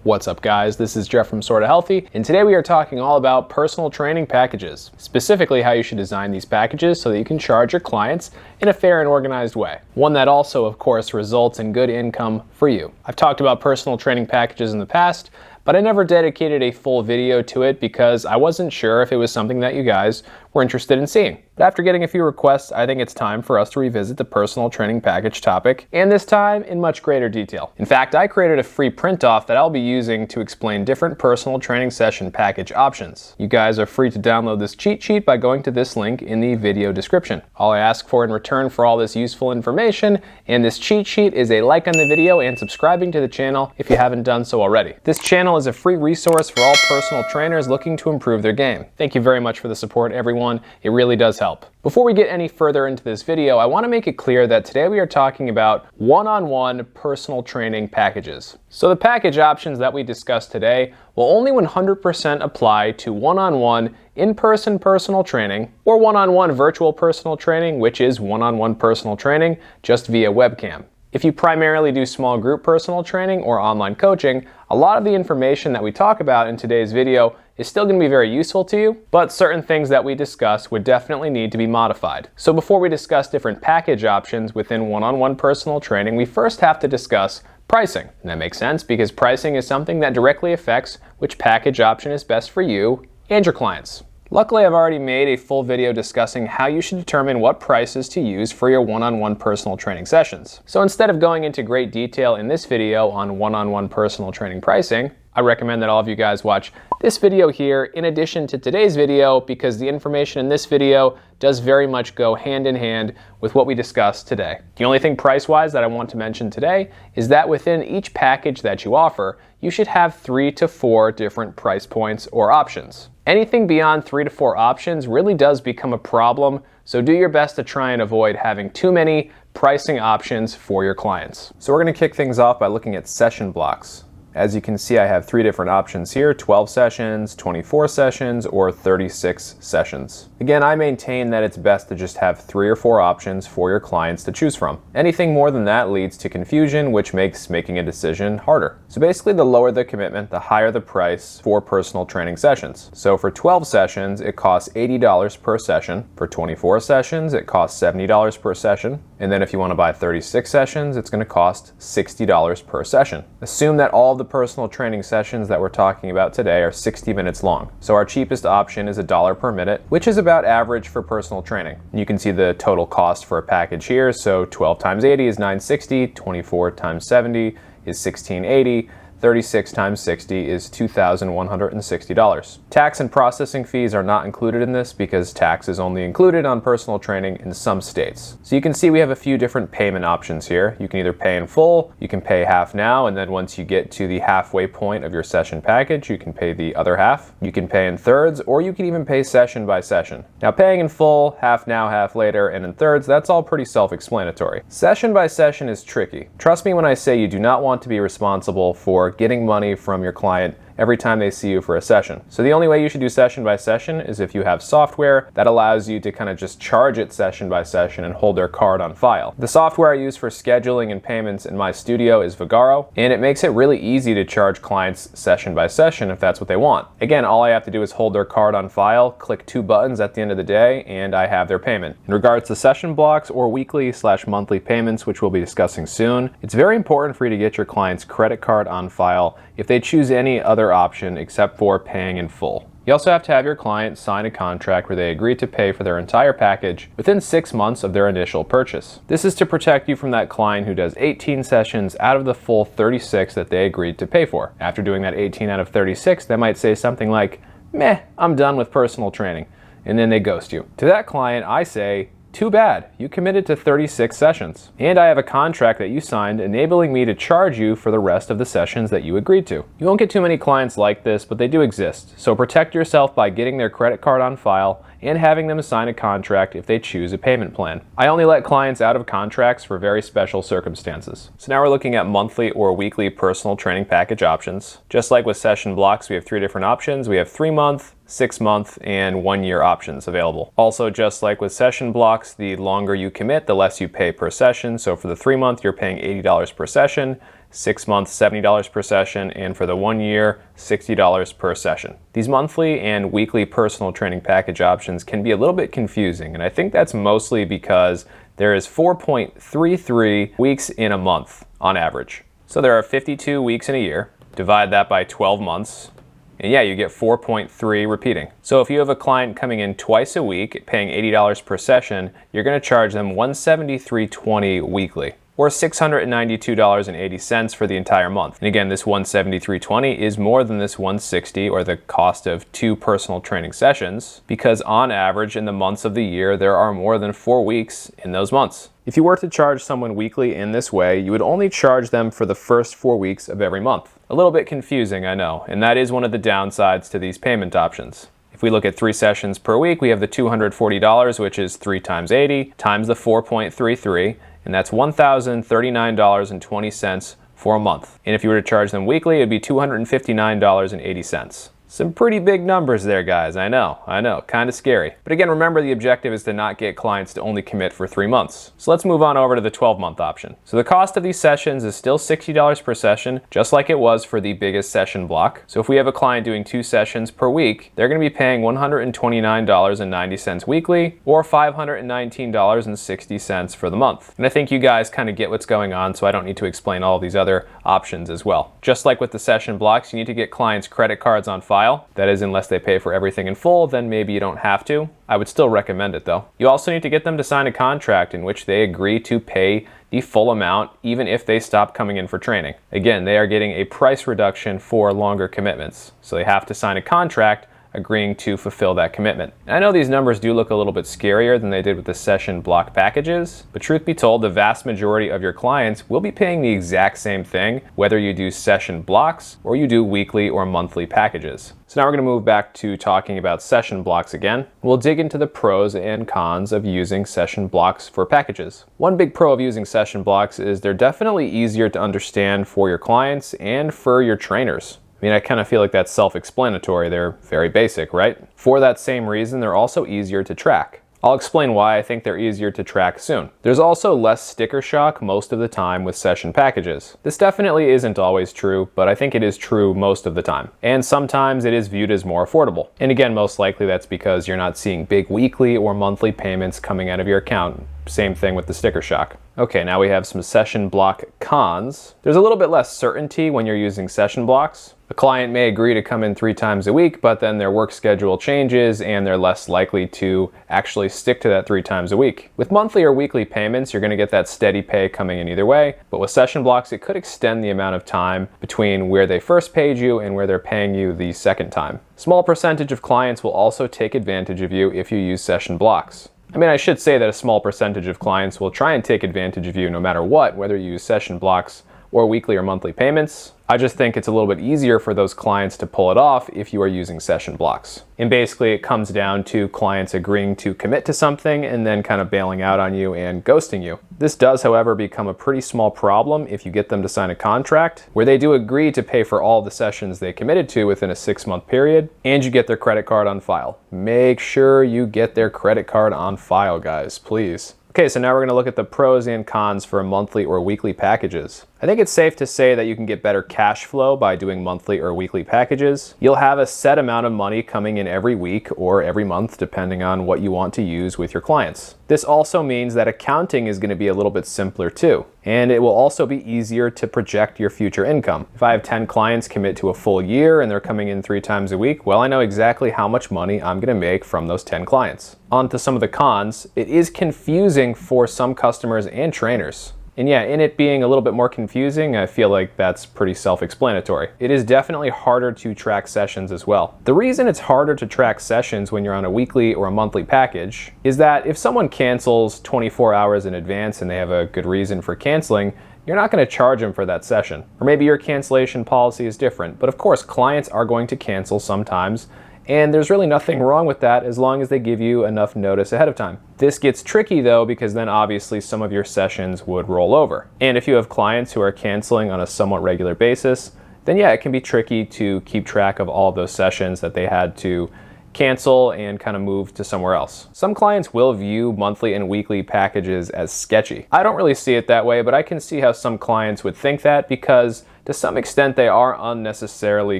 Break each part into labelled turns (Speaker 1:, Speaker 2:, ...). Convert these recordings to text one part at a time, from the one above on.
Speaker 1: What's up guys, this is Jeff from Sorta Healthy, and today we are talking all about personal training packages, specifically how you should design these packages so that you can charge your clients in a fair and organized way. One that also, of course, results in good income for you. I've talked about personal training packages in the past, but I never dedicated a full video to it because I wasn't sure if it was something that you guys were interested in seeing. But after getting a few requests, I think it's time for us to revisit the personal training package topic, and this time in much greater detail. In fact, I created a free print-off that I'll be using to explain different personal training session package options. You guys are free to download this cheat sheet by going to this link in the video description. All I ask for in return for all this useful information and this cheat sheet is a like on the video and subscribing to the channel if you haven't done so already. This channel is a free resource for all personal trainers looking to improve their game. Thank you very much for the support, everyone. It really does help. Before we get any further into this video, I want to make it clear that today we are talking about one-on-one personal training packages. So the package options that we discuss today will only 100% apply to one-on-one in-person personal training or one-on-one virtual personal training, which is one-on-one personal training just via webcam. If you primarily do small group personal training or online coaching, a lot of the information that we talk about in today's video is still going to be very useful to you, but certain things that we discuss would definitely need to be modified. So before we discuss different package options within one-on-one personal training, we first have to discuss pricing. And that makes sense because pricing is something that directly affects which package option is best for you and your clients. Luckily, I've already made a full video discussing how you should determine what prices to use for your one-on-one personal training sessions. So instead of going into great detail in this video on one-on-one personal training pricing, I recommend that all of you guys watch this video here in addition to today's video because the information in this video does very much go hand in hand with what we discussed today. The only thing price-wise that I want to mention today is that within each package that you offer, you should have 3 to 4 different price points or options. Anything beyond 3 to 4 options really does become a problem, so do your best to try and avoid having too many pricing options for your clients. So we're going to kick things off by looking at session blocks. As you can see, I have 3 different options here: 12 sessions, 24 sessions, or 36 sessions. Again, I maintain that it's best to just have 3 or 4 options for your clients to choose from. Anything more than that leads to confusion, which makes making a decision harder. So basically, the lower the commitment, the higher the price for personal training sessions. So for 12 sessions, it costs $80 per session. For 24 sessions, it costs $70 per session. And then if you want to buy 36 sessions, it's going to cost $60 per session. Assume that all the personal training sessions that we're talking about today are 60 minutes long. So our cheapest option is $1 per minute, which is about average for personal training. You can see the total cost for a package here. So 12 times 80 is $960, 24 times 70 is $1680, 36 times 60 is $2,160. Tax and processing fees are not included in this because tax is only included on personal training in some states. So you can see we have a few different payment options here. You can either pay in full, you can pay half now, and then once you get to the halfway point of your session package, you can pay the other half. You can pay in thirds, or you can even pay session by session. Now, paying in full, half now, half later, and in thirds, that's all pretty self-explanatory. Session by session is tricky. Trust me when I say you do not want to be responsible for getting money from your client every time they see you for a session. So the only way you should do session by session is if you have software that allows you to kind of just charge it session by session and hold their card on file. The software I use for scheduling and payments in my studio is Vagaro, and it makes it really easy to charge clients session by session if that's what they want. Again, all I have to do is hold their card on file, click 2 buttons at the end of the day, and I have their payment. In regards to session blocks or weekly/monthly payments, which we'll be discussing soon, it's very important for you to get your client's credit card on file if they choose any other option except for paying in full. You also have to have your client sign a contract where they agree to pay for their entire package within 6 months of their initial purchase. This is to protect you from that client who does 18 sessions out of the full 36 that they agreed to pay for. After doing that 18 out of 36, they might say something like, "Meh, I'm done with personal training," and then they ghost you. To that client, I say, too bad, you committed to 36 sessions. And I have a contract that you signed enabling me to charge you for the rest of the sessions that you agreed to. You won't get too many clients like this, but they do exist. So protect yourself by getting their credit card on file and having them sign a contract if they choose a payment plan. I only let clients out of contracts for very special circumstances. So now we're looking at monthly or weekly personal training package options. Just like with session blocks, we have 3 different options. We have 3-month, 6-month, and 1-year options available. Also, just like with session blocks, the longer you commit, the less you pay per session. So for the 3-month, you're paying $80 per session. 6 months, $70 per session, and for the 1 year, $60 per session. These monthly and weekly personal training package options can be a little bit confusing, and I think that's mostly because there is 4.33 weeks in a month on average. So there are 52 weeks in a year. Divide that by 12 months. And yeah, you get 4.3 repeating. So if you have a client coming in twice a week, paying $80 per session, you're going to charge them $173.20 weekly, or $692.80 for the entire month. And again, this $173.20 is more than this $160, or the cost of 2 personal training sessions, because on average in the months of the year, there are more than 4 weeks in those months. If you were to charge someone weekly in this way, you would only charge them for the first 4 weeks of every month. A little bit confusing, I know, and that is one of the downsides to these payment options. If we look at 3 sessions per week, we have the $240, which is 3 times 80, times the 4.33, and that's $1,039.20 for a month. And if you were to charge them weekly, it'd be $259.80. Some pretty big numbers there, guys. I know, kind of scary. But again, remember the objective is to not get clients to only commit for 3 months. So let's move on over to the 12-month option. So the cost of these sessions is still $60 per session, just like it was for the biggest session block. So if we have a client doing 2 sessions per week, they're going to be paying $129.90 weekly, or $519.60 for the month. And I think you guys kind of get what's going on, so I don't need to explain all of these other options as well. Just like with the session blocks, you need to get clients' credit cards on file. That is, unless they pay for everything in full, then maybe you don't have to. I would still recommend it though. You also need to get them to sign a contract in which they agree to pay the full amount even if they stop coming in for training. Again, they are getting a price reduction for longer commitments, so they have to sign a contract agreeing to fulfill that commitment. And I know these numbers do look a little bit scarier than they did with the session block packages, but truth be told, the vast majority of your clients will be paying the exact same thing, whether you do session blocks or you do weekly or monthly packages. So now we're going to move back to talking about session blocks again. We'll dig into the pros and cons of using session blocks for packages. One big pro of using session blocks is they're definitely easier to understand for your clients and for your trainers. I mean, I kind of feel like that's self-explanatory. They're very basic, right? For that same reason, they're also easier to track. I'll explain why I think they're easier to track soon. There's also less sticker shock most of the time with session packages. This definitely isn't always true, but I think it is true most of the time. And sometimes it is viewed as more affordable. And again, most likely that's because you're not seeing big weekly or monthly payments coming out of your account. Same thing with the sticker shock. Okay, now we have some session block cons. There's a little bit less certainty when you're using session blocks. A client may agree to come in 3 times a week, but then their work schedule changes and they're less likely to actually stick to that 3 times a week. With monthly or weekly payments, you're going to get that steady pay coming in either way, but with session blocks, it could extend the amount of time between where they first paid you and where they're paying you the second time. Small percentage of clients will also take advantage of you if you use session blocks. I mean, I should say that a small percentage of clients will try and take advantage of you no matter what, whether you use session blocks or weekly or monthly payments. I just think it's a little bit easier for those clients to pull it off if you are using session blocks. And basically it comes down to clients agreeing to commit to something and then kind of bailing out on you and ghosting you. This does, however, become a pretty small problem if you get them to sign a contract where they do agree to pay for all the sessions they committed to within a 6-month period, and you get their credit card on file. Make sure you get their credit card on file, guys, please. Okay, so now we're going to look at the pros and cons for monthly or weekly packages. I think it's safe to say that you can get better cash flow by doing monthly or weekly packages. You'll have a set amount of money coming in every week or every month, depending on what you want to use with your clients. This also means that accounting is going to be a little bit simpler too, and it will also be easier to project your future income. If I have 10 clients commit to a full year and they're coming in 3 times a week, well, I know exactly how much money I'm going to make from those 10 clients. On to some of the cons. It is confusing for some customers and trainers. And yeah, in it being a little bit more confusing, I feel like that's pretty self-explanatory. It is definitely harder to track sessions as well. The reason it's harder to track sessions when you're on a weekly or a monthly package is that if someone cancels 24 hours in advance and they have a good reason for canceling, you're not going to charge them for that session. Or maybe your cancellation policy is different. But of course, clients are going to cancel sometimes, and there's really nothing wrong with that as long as they give you enough notice ahead of time. This gets tricky though, because then obviously some of your sessions would roll over. And if you have clients who are canceling on a somewhat regular basis, then yeah, it can be tricky to keep track of all of those sessions that they had to cancel and kind of move to somewhere else. Some clients will view monthly and weekly packages as sketchy. I don't really see it that way, but I can see how some clients would think that because to some extent they are unnecessarily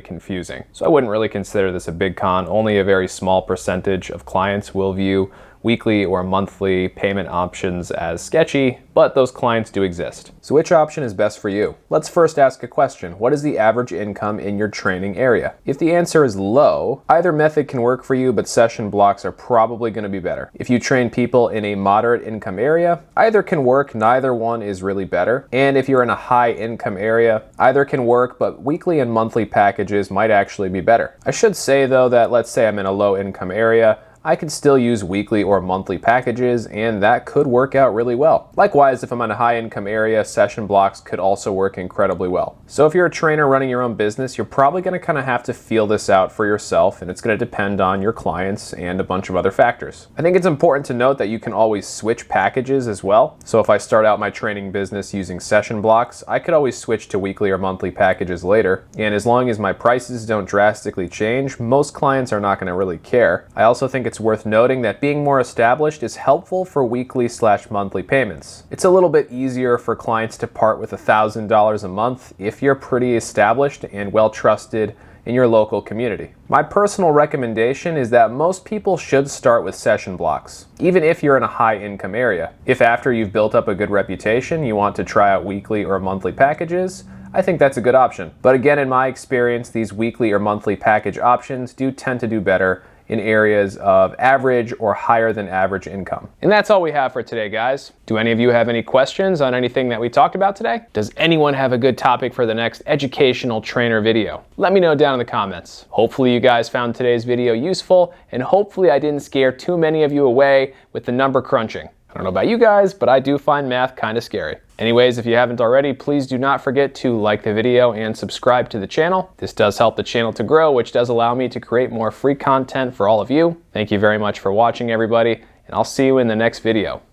Speaker 1: confusing. So I wouldn't really consider this a big con. Only a very small percentage of clients will view weekly or monthly payment options as sketchy, but those clients do exist. So which option is best for you? Let's first ask a question. What is the average income in your training area? If the answer is low, either method can work for you, but session blocks are probably going to be better. If you train people in a moderate income area, either can work, neither one is really better. And if you're in a high income area, either can work, but weekly and monthly packages might actually be better. I should say though that let's say I'm in a low income area, I could still use weekly or monthly packages, and that could work out really well. Likewise, if I'm in a high income area, session blocks could also work incredibly well. So if you're a trainer running your own business, you're probably going to kind of have to feel this out for yourself, and it's going to depend on your clients and a bunch of other factors. I think it's important to note that you can always switch packages as well. So if I start out my training business using session blocks, I could always switch to weekly or monthly packages later. And as long as my prices don't drastically change, most clients are not going to really care. I also think it's worth noting that being more established is helpful for weekly/monthly payments. It's a little bit easier for clients to part with $1,000 a month if you're pretty established and well trusted in your local community. My personal recommendation is that most people should start with session blocks, even if you're in a high income area. If after you've built up a good reputation, you want to try out weekly or monthly packages, I think that's a good option. But again, in my experience, these weekly or monthly package options do tend to do better in areas of average or higher than average income. And that's all we have for today, guys. Do any of you have any questions on anything that we talked about today? Does anyone have a good topic for the next educational trainer video? Let me know down in the comments. Hopefully you guys found today's video useful, and hopefully I didn't scare too many of you away with the number crunching. I don't know about you guys, but I do find math kind of scary. Anyways, if you haven't already, please do not forget to like the video and subscribe to the channel. This does help the channel to grow, which does allow me to create more free content for all of you. Thank you very much for watching, everybody, and I'll see you in the next video.